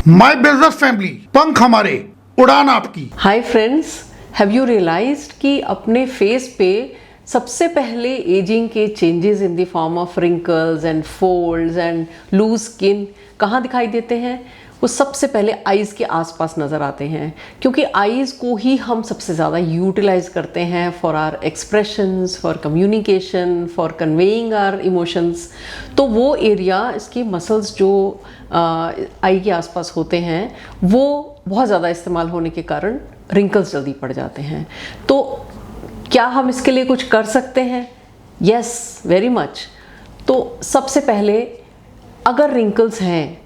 My business family, पंख हमारे, उड़ान आपकी। Hi friends, have you realised कि अपने फेस पे सबसे पहले एजिंग के changes in the form of wrinkles and folds and loose skin कहाँ दिखाई देते हैं? वो सबसे पहले आईज़ के आसपास नज़र आते हैं, क्योंकि आईज़ को ही हम सबसे ज़्यादा यूटिलाइज करते हैं for our expressions, for communication, for conveying our emotions. तो वो एरिया, इसकी मसल्स जो आई के आसपास होते हैं, वो बहुत ज़्यादा इस्तेमाल होने के कारण रिंकल्स जल्दी पड़ जाते हैं। तो क्या हम इसके लिए कुछ कर सकते हैं? Yes, very much. तो सबसे पहले अगर रिंकल्स हैं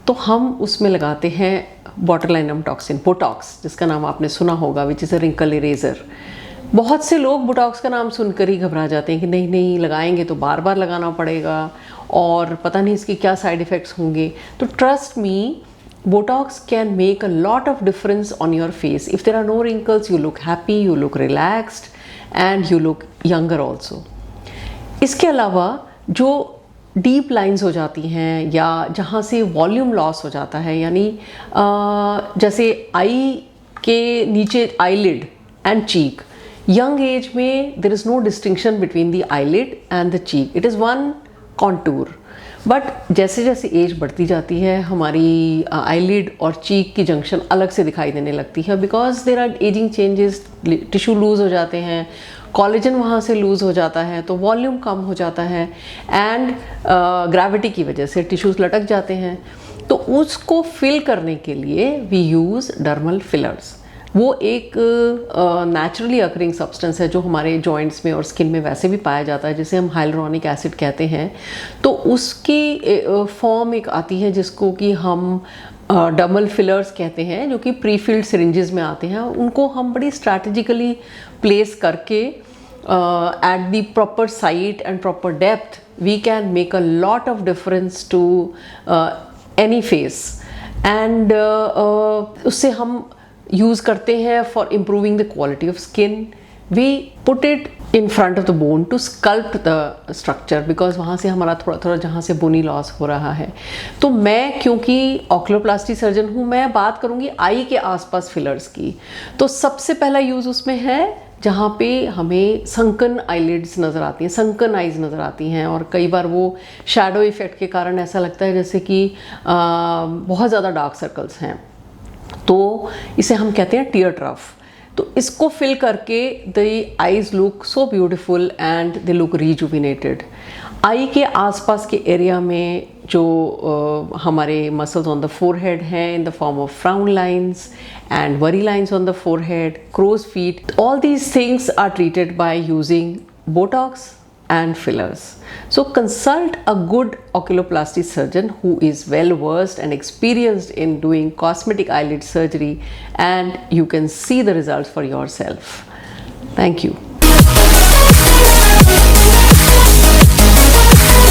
तो हम उसमें लगाते हैं बोटुलिनम टॉक्सिन, बोटॉक्स, जिसका नाम आपने सुना होगा, which is a wrinkle eraser. बहुत से लोग बोटॉक्स का नाम सुनकर ही घबरा जाते हैं कि नहीं नहीं, लगाएंगे तो बार बार लगाना पड़ेगा और पता नहीं इसके क्या साइड इफ़ेक्ट्स होंगे। तो trust me, Botox can make a lot of difference on your face. If there are no wrinkles, you look happy, you look relaxed and you look younger also. इसके अलावा जो डीप लाइंस हो जाती हैं या जहाँ से वॉल्यूम लॉस हो जाता है, यानी जैसे आई के नीचे eyelid and cheek, young age में there is no distinction between the eyelid and the cheek, it is one contour. But जैसे जैसे एज बढ़ती जाती है, हमारी आईलिड और चीक की जंक्शन अलग से दिखाई देने लगती है, because there are ageing changes, tissue loose हो जाते हैं, कोलेजन वहाँ से लूज़ हो जाता है, तो वॉल्यूम कम हो जाता है एंड ग्रेविटी की वजह से टिश्यूज़ लटक जाते हैं। तो उसको फिल करने के लिए वी यूज़ डर्मल फिलर्स। वो एक नेचुरली अकरिंग सब्सटेंस है जो हमारे जॉइंट्स में और स्किन में वैसे भी पाया जाता है, जिसे हम हाइलुरोनिक एसिड कहते हैं। तो उसकी फॉर्म एक आती है जिसको कि हम डर्मल फिलर्स कहते हैं, जो कि प्रीफिल्ड सिरिंजेस में आते हैं। उनको हम बड़ी स्ट्रैटेजिकली प्लेस करके at the proper site and proper depth we can make a lot of difference to any face. And उससे हम यूज़ करते हैं for improving the quality of skin. We put it in front of the bone to sculpt the structure, because वहाँ से हमारा थोड़ा थोड़ा जहाँ से बोनी लॉस हो रहा है। तो मैं, क्योंकि ऑक्यूलोप्लास्टी सर्जन हूँ, मैं बात करूँगी आई के आसपास फिलर्स की। तो सबसे पहला यूज़ उसमें है जहाँ पे हमें संकन आईलिड्स नज़र आती हैं, संकन आईज नज़र आती हैं, और कई बार वो शैडो इफेक्ट के कारण ऐसा लगता है जैसे कि बहुत ज़्यादा डार्क सर्कल्स हैं। तो इसे हम कहते हैं टीयर ट्रफ। तो इसको फिल करके the eyes look so beautiful and they look rejuvenated. Eye के आसपास के एरिया में जो हमारे मसल्स ऑन द फोरहेड हैं, in the form of frown lines and worry lines on the forehead, crow's feet, all these things are treated by using Botox and fillers. So consult a good oculoplasty surgeon who is well versed and experienced in doing cosmetic eyelid surgery, and you can see the results for yourself. Thank you.